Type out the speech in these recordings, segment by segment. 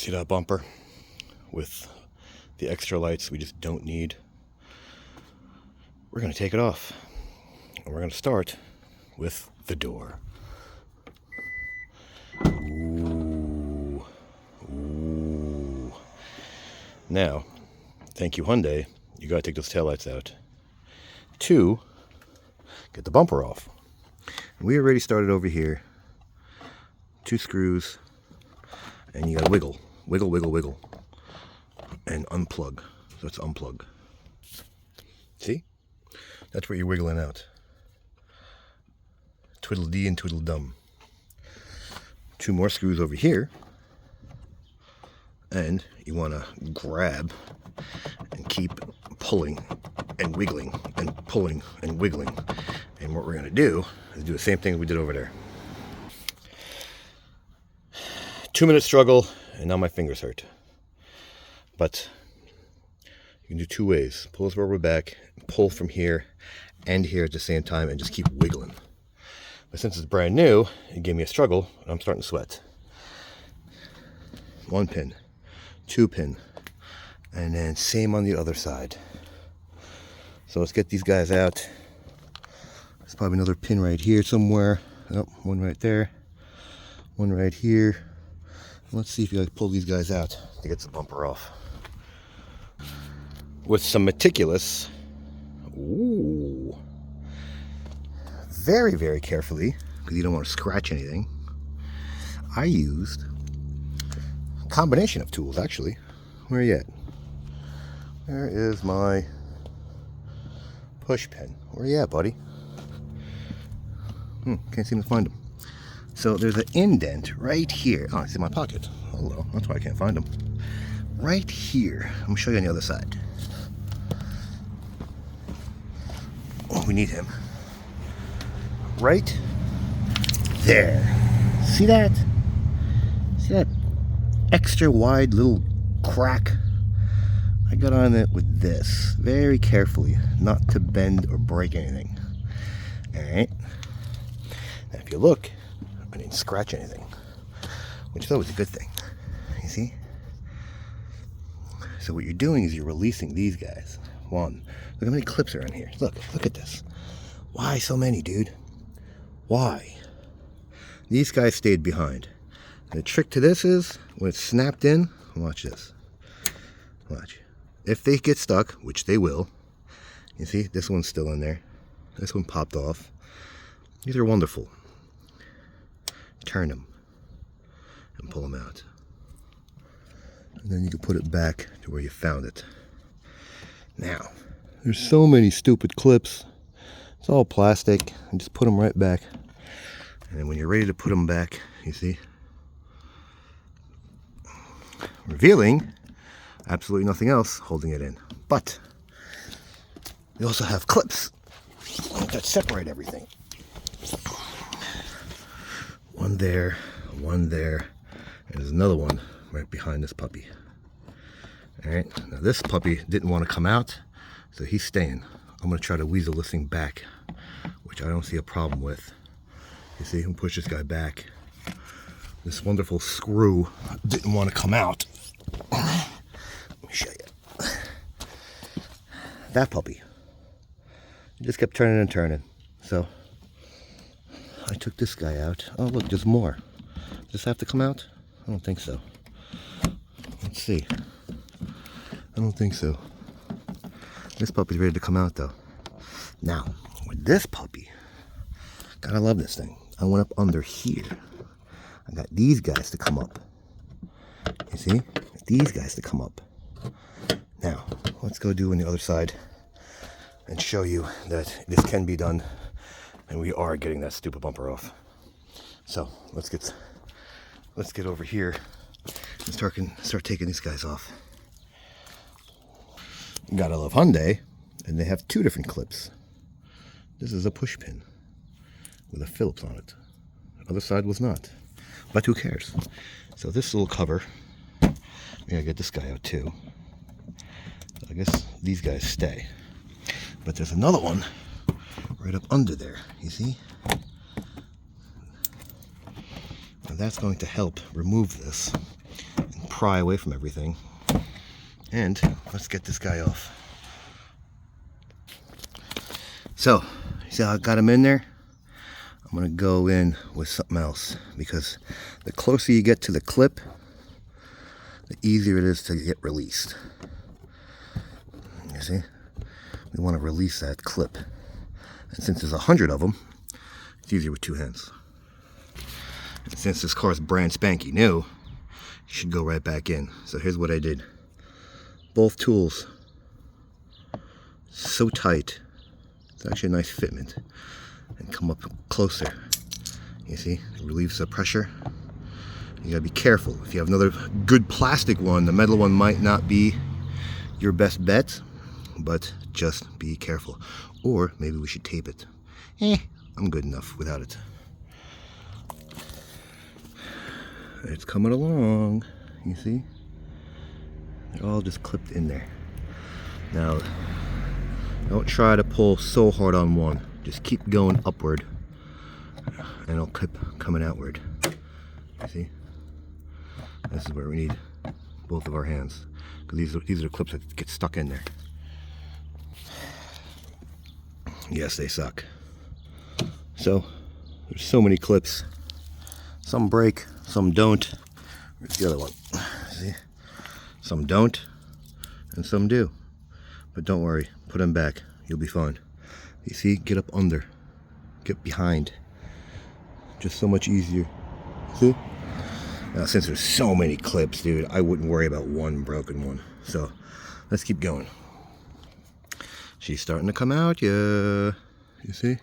See that bumper with the extra lights we just don't need? We're going to take it off. And we're going to start with the door. Ooh. Ooh. Now, thank you Hyundai, you got to take those taillights out. 2, get the bumper off. We already started over here. 2 screws, and you got to wiggle, wiggle, wiggle, wiggle, and unplug. So let's unplug. See? That's what you're wiggling out. Twiddle-dee and twiddle-dum. 2 more screws over here, and you want to grab and keep pulling and wiggling and pulling and wiggling. And what we're going to do is do the same thing we did over there. 2-minute struggle, and now my fingers hurt. But you can do 2 ways. Pull this rubber back, pull from here and here at the same time, and just keep wiggling. But since it's brand new, it gave me a struggle, and I'm starting to sweat. 1 pin, 2 pin, and then same on the other side. So let's get these guys out. There's probably another pin right here somewhere. Oh, 1 right there, 1 right here. Let's see if you guys pull these guys out to get the bumper off. With some meticulous, very, very carefully, because you don't want to scratch anything, I used a combination of tools, actually. Where are you at? Where is my push pin? Where are you at, buddy? Can't seem to find them. So there's an indent right here. Oh, it's in my pocket. Hello, that's why I can't find them. Right here. I'm gonna show you on the other side. Oh, we need him. Right there. See that? See that extra wide little crack? I got on it with this very carefully, not to bend or break anything. Alright. Now if you look, I didn't scratch anything, which is always a good thing. You see? So what you're doing is you're releasing these guys. 1. Look how many clips are in here. Look at this. Why so many, dude? Why? These guys stayed behind. And the trick to this is, when it's snapped in, watch this. Watch. If they get stuck, which they will, you see, this one's still in there. This one popped off. These are wonderful. Turn them and pull them out. And then you can put it back to where you found it. Now, there's so many stupid clips. It's all plastic. And just put them right back. And then when you're ready to put them back, you see, revealing absolutely nothing else holding it in. But we also have clips that separate everything. 1 there, 1 there, and there's another one right behind this puppy. Alright, now this puppy didn't want to come out, so he's staying. I'm going to try to weasel this thing back, which I don't see a problem with. You see, I'm push this guy back. This wonderful screw didn't want to come out. Let me show you. That puppy, he just kept turning and turning. So I took this guy out. Oh look, there's more. Does this have to come out? I don't think so. Let's see. I don't think so. This puppy's ready to come out though. Now, with this puppy, gotta love this thing. I went up under here. I got these guys to come up. You see? These guys to come up. Now, let's go do on the other side and show you that this can be done, and we are getting that stupid bumper off. So let's get over here and start taking these guys off. Gotta love Hyundai, and they have 2 different clips. This is a push pin with a Phillips on it. The other side was not, but who cares? So this little cover, we gotta get this guy out too. I guess these guys stay, but there's another one right up under there, you see? And that's going to help remove this and pry away from everything. And let's get this guy off. So, see how I got him in there? I'm gonna go in with something else, because the closer you get to the clip, the easier it is to get released. You see? We want to release that clip. And since there's 100 of them, it's easier with two hands. And since this car is brand spanky new, it should go right back in. So here's what I did. Both tools, so tight. It's actually a nice fitment. And come up closer. You see, it relieves the pressure. You gotta be careful. If you have another good plastic one, the metal one might not be your best bet, but just be careful. Or maybe we should tape it. I'm good enough without it. It's coming along, you see? They're all just clipped in there. Now, don't try to pull so hard on one. Just keep going upward, and it'll keep coming outward. You see? This is where we need both of our hands, because these are clips that get stuck in there. Yes, they suck. So, there's so many clips. Some break, some don't. Where's the other one? See? Some don't, and some do. But don't worry, put them back. You'll be fine. You see, get up under, get behind. Just so much easier. See? Now, since there's so many clips, dude, I wouldn't worry about one broken one. So, let's keep going. She's starting to come out, yeah. You see?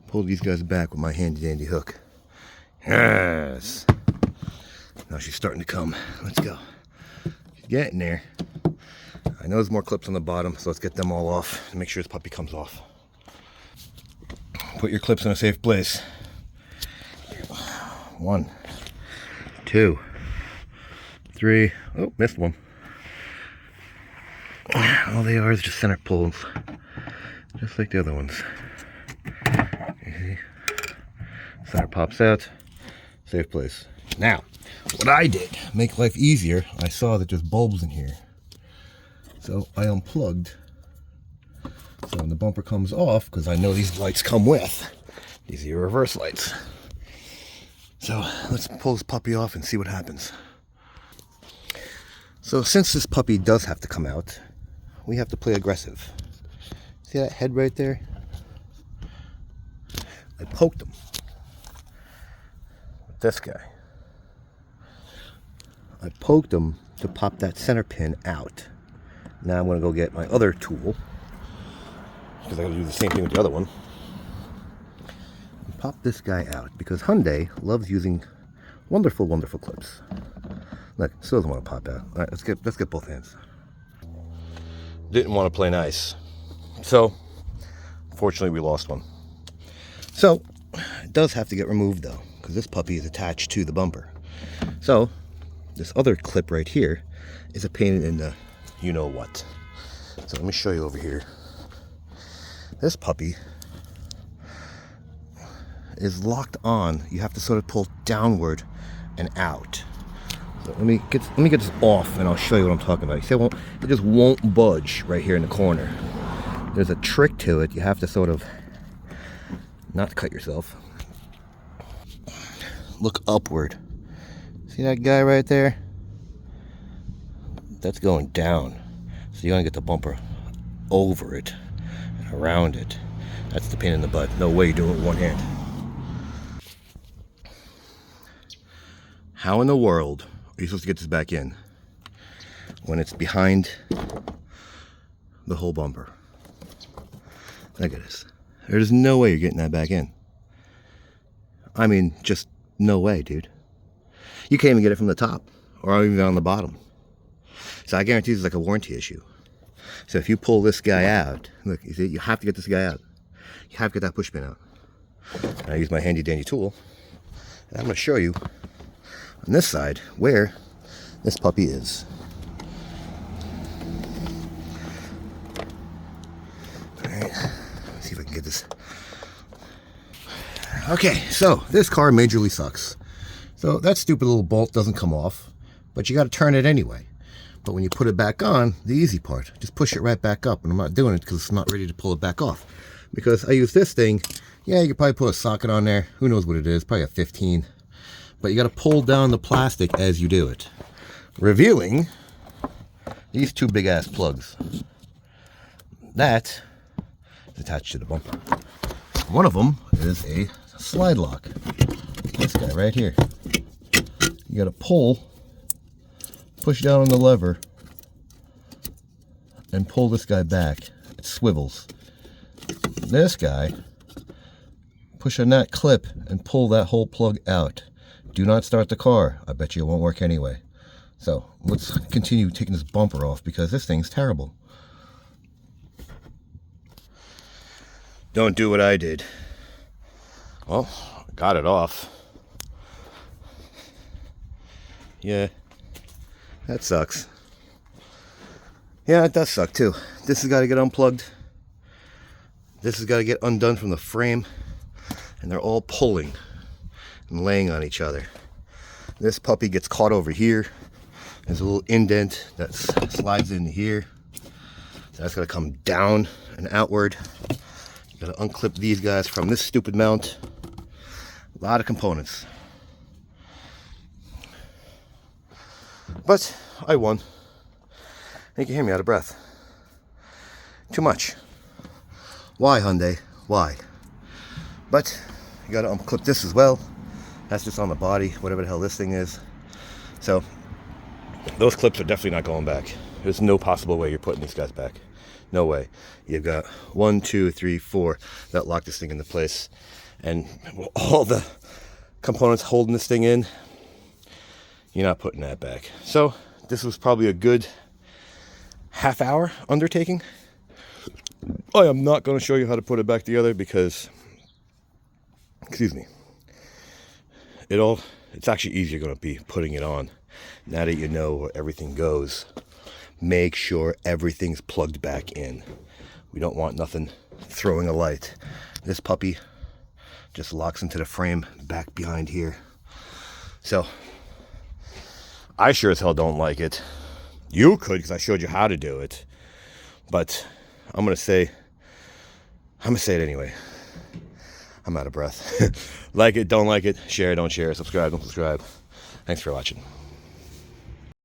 Pull these guys back with my handy dandy hook. Yes. Now she's starting to come. Let's go. She's getting there. I know there's more clips on the bottom, so let's get them all off and make sure this puppy comes off. Put your clips in a safe place. 1, 2, 3. Oh, missed one. All they are is just center pulls, just like the other ones. You see? Center pops out. Safe place. Now, what I did, make life easier, I saw that there's bulbs in here. So I unplugged. So when the bumper comes off, because I know these lights come with, these are your reverse lights. So let's pull this puppy off and see what happens. So since this puppy does have to come out, we have to play aggressive. See that head right there? I poked him with this guy. I poked him to pop that center pin out. Now I'm going to go get my other tool, because I got to do the same thing with the other one. And pop this guy out, because Hyundai loves using wonderful, wonderful clips. Look, still doesn't want to pop out. All right, let's get both hands. Didn't want to play nice, so fortunately we lost one. So it does have to get removed though, because this puppy is attached to the bumper. So this other clip right here is a pain in the you know what. So let me show you over here. This puppy is locked on. You have to sort of pull downward and out. So let me get this off, and I'll show you what I'm talking about. You see, it just won't budge right here in the corner. There's a trick to it. You have to sort of not cut yourself. Look upward. See that guy right there? That's going down. So you're gonna get the bumper over it and around it. That's the pain in the butt. No way you do it with one hand. How in the world are you supposed to get this back in when it's behind the whole bumper? Look at this. There's no way you're getting that back in. I mean, just no way, dude. You can't even get it from the top or even on the bottom. So I guarantee it's like a warranty issue. So if you pull this guy out, look, you see, you have to get this guy out. You have to get that push pin out. And I use my handy dandy tool. And I'm going to show you on this side where this puppy is. Alright, let's see if I can get this. Okay, so this car majorly sucks. So that stupid little bolt doesn't come off. but you got to turn it anyway. But when you put it back on, the easy part, just push it right back up. And I'm not doing it because it's not ready to pull it back off. Because I use this thing, yeah, you could probably put a socket on there. Who knows what it is, probably a 15. But you got to pull down the plastic as you do it. Revealing these two big ass plugs. That is attached to the bumper. One of them is a slide lock. This guy right here. You got to pull, push down on the lever, and pull this guy back. It swivels. This guy, push on that clip and pull that whole plug out. Do not start the car. I bet you it won't work anyway. So let's continue taking this bumper off because this thing's terrible. Don't do what I did. Well, got it off. Yeah, that sucks. Yeah, it does suck too. This has got to get unplugged. This has got to get undone from the frame. And they're all pulling and laying on each other. This puppy gets caught over here. There's a little indent that slides into here. So that's got to come down and outward. You got to unclip these guys from this stupid mount. A lot of components. But I won. You can hear me out of breath. Too much. Why, Hyundai? Why? But you got to unclip this as well. That's just on the body, whatever the hell this thing is. So those clips are definitely not going back. There's no possible way you're putting these guys back. No way. You've got 1, 2, 3, 4 that lock this thing into place. And all the components holding this thing in, you're not putting that back. So this was probably a good half-hour undertaking. I am not going to show you how to put it back together because, excuse me, it's actually easier going to be putting it on. Now that you know where everything goes, make sure everything's plugged back in. We don't want nothing throwing a light. This puppy just locks into the frame back behind here. So I sure as hell don't like it. You could, because I showed you how to do it. But I'm gonna say it anyway. I'm out of breath. Like it, don't like it, share, don't share, subscribe, don't subscribe. Thanks for watching.